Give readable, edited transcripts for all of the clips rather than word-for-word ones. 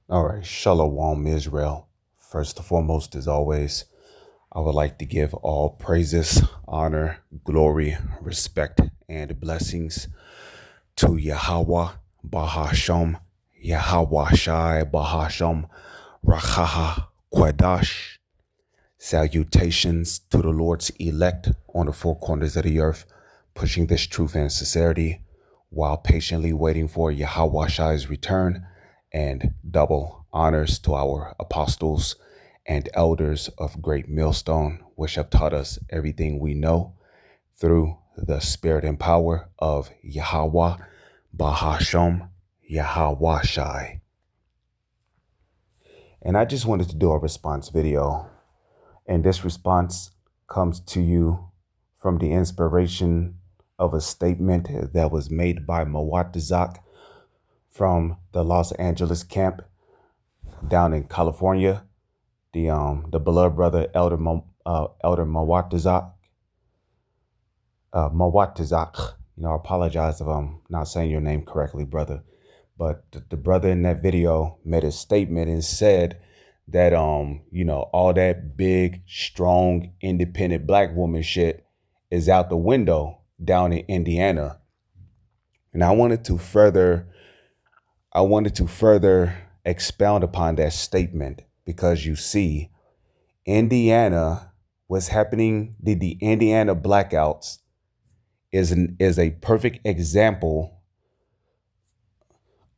All right, Shalom, Israel. First and foremost, as always, I would like to give all praises, honor, glory, respect, and blessings to Yahweh, Bahasham, Yahweh Shai, Bahasham, Rachaha, Quadash. Salutations to the Lord's elect on the four corners of the earth, pushing this truth and sincerity while patiently waiting for Yahweh Shai's return, and double honors to our apostles and elders of Great Millstone, which have taught us everything we know through the spirit and power of Yahweh, Bahasham, Yahweh Shai. And I just wanted to do a response video. And this response comes to you from the inspiration of a statement that was made by Mawatazak from the Los Angeles camp down in California. The beloved brother Elder Mawatazak. Mawatazak. I apologize if I'm not saying your name correctly, brother. But the brother in that video made a statement and said that all that big, strong, independent black woman shit is out the window down in Indiana. And I wanted to further expound upon that statement, because you see, Indiana, what's happening, the Indiana blackouts is a perfect example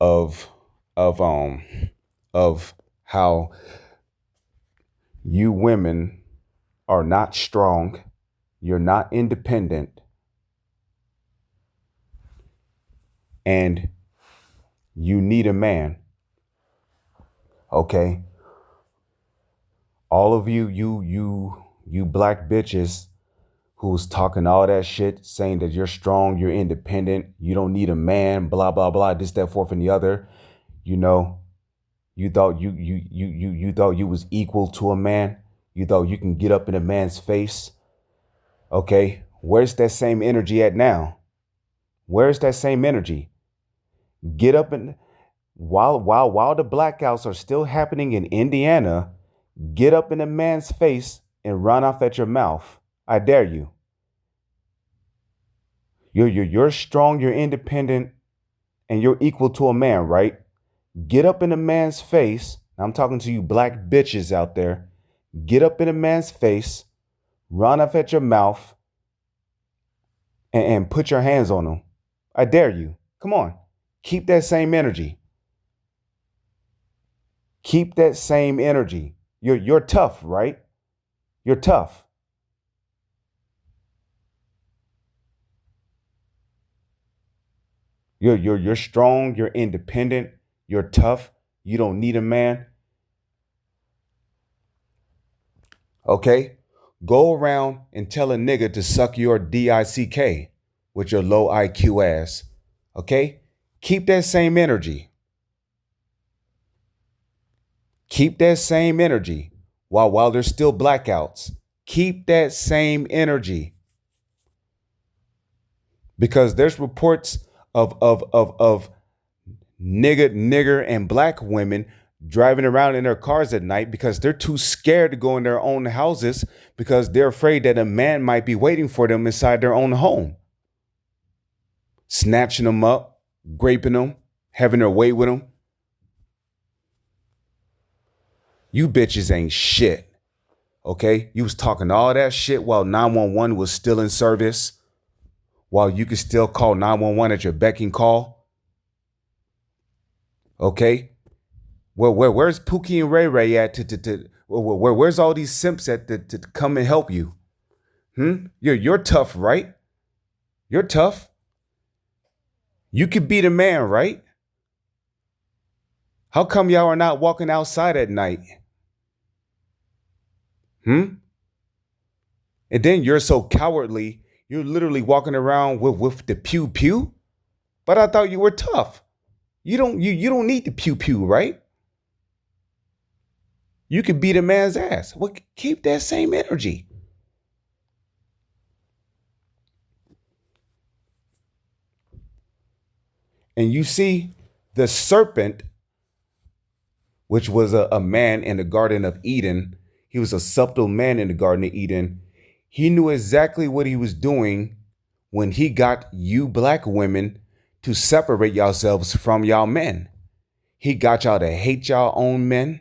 of how you women are not strong, you're not independent, and you need a man. Okay? All of you black bitches who's talking all that shit, saying that you're strong, you're independent, you don't need a man, blah blah blah, this, that, fourth, and the other. You thought you thought you was equal to a man. You thought you can get up in a man's face. Okay, where's that same energy at now? Where's that same energy? Get up and while the blackouts are still happening in Indiana, get up in a man's face and run off at your mouth. I dare you. You're strong, you're independent, and you're equal to a man, right? Get up in a man's face. I'm talking to you black bitches out there. Get up in a man's face, run off at your mouth, and put your hands on him. I dare you. Come on. Keep that same energy. Keep that same energy. You're tough, right? You're tough. You're strong, you're independent, you're tough. You don't need a man. Okay? Go around and tell a nigga to suck your dick with your low IQ ass. Okay? Keep that same energy. Keep that same energy while there's still blackouts. Keep that same energy. Because there's reports of nigger and black women driving around in their cars at night because they're too scared to go in their own houses because they're afraid that a man might be waiting for them inside their own home. Snatching them up, raping them, having their way with them. You bitches ain't shit. Okay? You was talking all that shit while 911 was still in service, while you could still call 911 at your beck and call. Okay? Where's Pookie and Ray Ray at where's all these simps at to come and help you? You're tough, right? You're tough. You could be the man, right? How come y'all are not walking outside at night? And then you're so cowardly, you're literally walking around with the pew pew. But I thought you were tough. You don't need the pew pew, right? You could beat a man's ass. Well, keep that same energy. And you see, the serpent which was a man in the Garden of Eden. He was a subtle man in the Garden of Eden. He knew exactly what he was doing when he got you black women to separate yourselves from y'all men. He got y'all to hate y'all own men.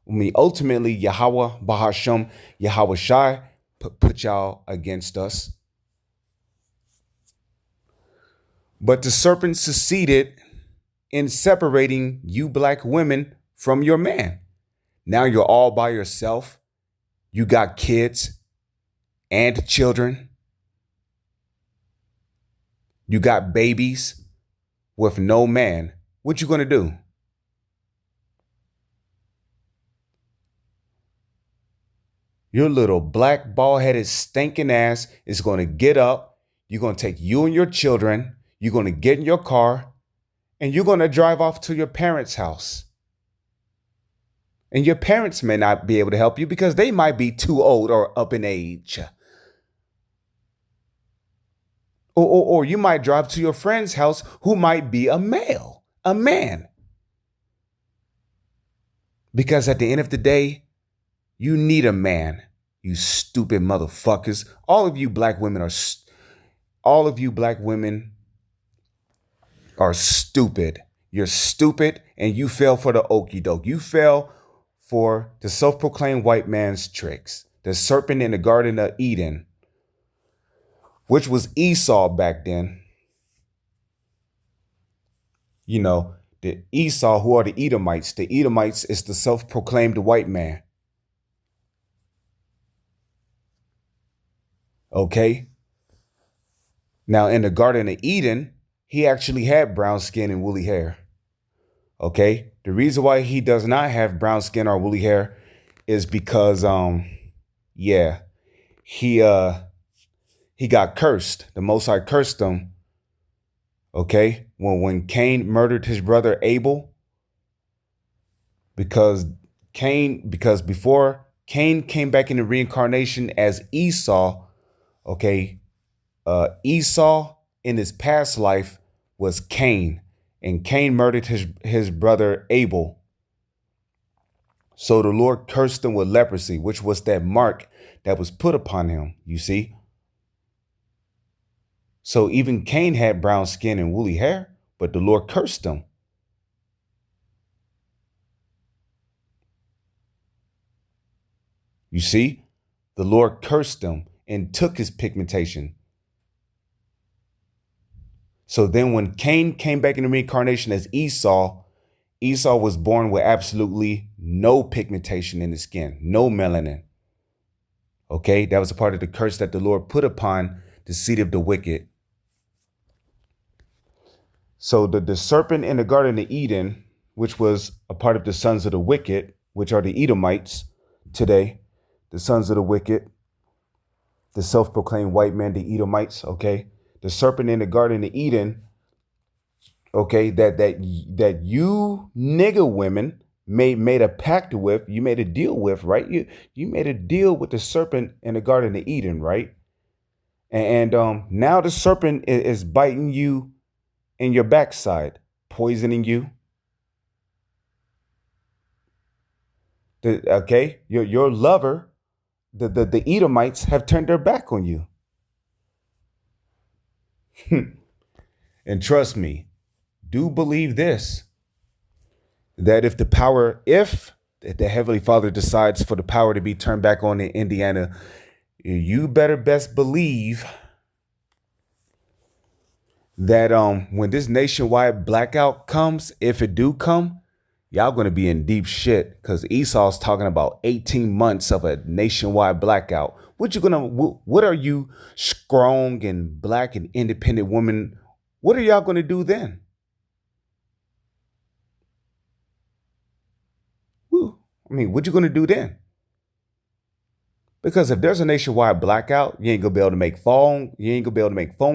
I mean, ultimately, Yahweh, Bahasham, Yahweh Shai put y'all against us. But the serpent succeeded in separating you black women from your man. Now you're all by yourself. You got kids and children. You got babies with no man. What you gonna do? Your little black bald-headed stinking ass is gonna get up. You're gonna take you and your children. You're gonna get in your car and you're gonna drive off to your parents' house. And your parents may not be able to help you because they might be too old or up in age. Or you might drive to your friend's house who might be a male, a man. Because at the end of the day, you need a man, you stupid motherfuckers. All of you black women are stupid. You're stupid and you fell for the okie doke. You fell for the self-proclaimed white man's tricks. The serpent in the Garden of Eden, which was Esau back then. You know, the Esau, who are the Edomites. The Edomites is the self-proclaimed white man. Okay? Now, in the Garden of Eden, he actually had brown skin and woolly hair. Okay? The reason why he does not have brown skin or woolly hair is because, he got cursed. The Most High cursed him. Okay? When Cain murdered his brother Abel, because before Cain came back into reincarnation as Esau, okay, Esau in his past life was Cain, and Cain murdered his brother Abel. So the Lord cursed him with leprosy, which was that mark that was put upon him, you see. So even Cain had brown skin and woolly hair, but the Lord cursed him. You see, the Lord cursed him and took his pigmentation. So then when Cain came back into reincarnation as Esau, Esau was born with absolutely no pigmentation in his skin, no melanin. Okay, that was a part of the curse that the Lord put upon the seed of the wicked. So the serpent in the Garden of Eden, which was a part of the sons of the wicked, which are the Edomites today, the sons of the wicked, the self-proclaimed white man, the Edomites, okay? The serpent in the Garden of Eden, okay, that you nigger women made a pact with, you made a deal with, right? You made a deal with the serpent in the Garden of Eden, right? And now the serpent is biting you in your backside, poisoning you. Okay, your lover, the Edomites have turned their back on you. And trust me, do believe this, that if the Heavenly Father decides for the power to be turned back on in Indiana, you better best believe that when this nationwide blackout comes, if it do come, y'all going to be in deep shit, because Esau's talking about 18 months of a nationwide blackout. What are you strong and black and independent women? What are y'all going to do then? I mean, what you going to do then? Because if there's a nationwide blackout, you ain't gonna be able to make phone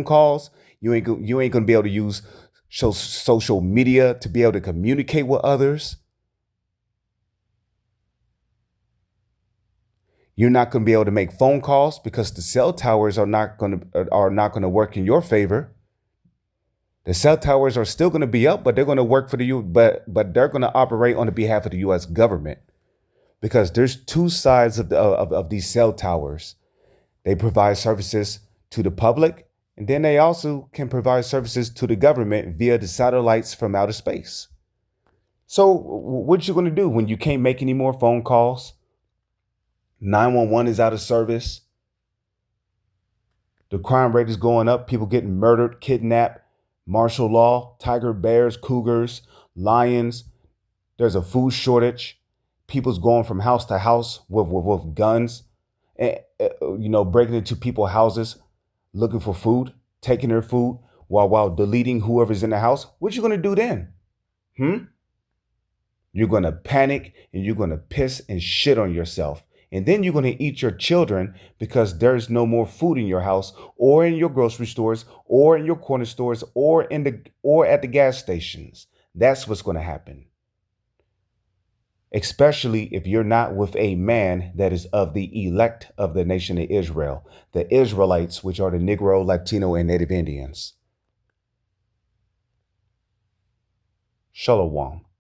calls. You ain't gonna be able to use social media to be able to communicate with others. You're not gonna be able to make phone calls because the cell towers are not gonna work in your favor. The cell towers are still going to be up, but they're going to work for the U. But they're going to operate on the behalf of the U.S. government, because there's two sides of these cell towers. They provide services to the public, and then they also can provide services to the government via the satellites from outer space. So what you going to do when you can't make any more phone calls? 911 is out of service. The crime rate is going up. People getting murdered, kidnapped, martial law, tiger, bears, cougars, lions. There's a food shortage. People's going from house to house with guns, and, breaking into people's houses, looking for food, taking their food while deleting whoever's in the house. What you going to do then? You're going to panic and you're going to piss and shit on yourself. And then you're going to eat your children because there's no more food in your house or in your grocery stores or in your corner stores or at the gas stations. That's what's going to happen. Especially if you're not with a man that is of the elect of the nation of Israel, the Israelites, which are the Negro, Latino, and Native Indians. Shalom.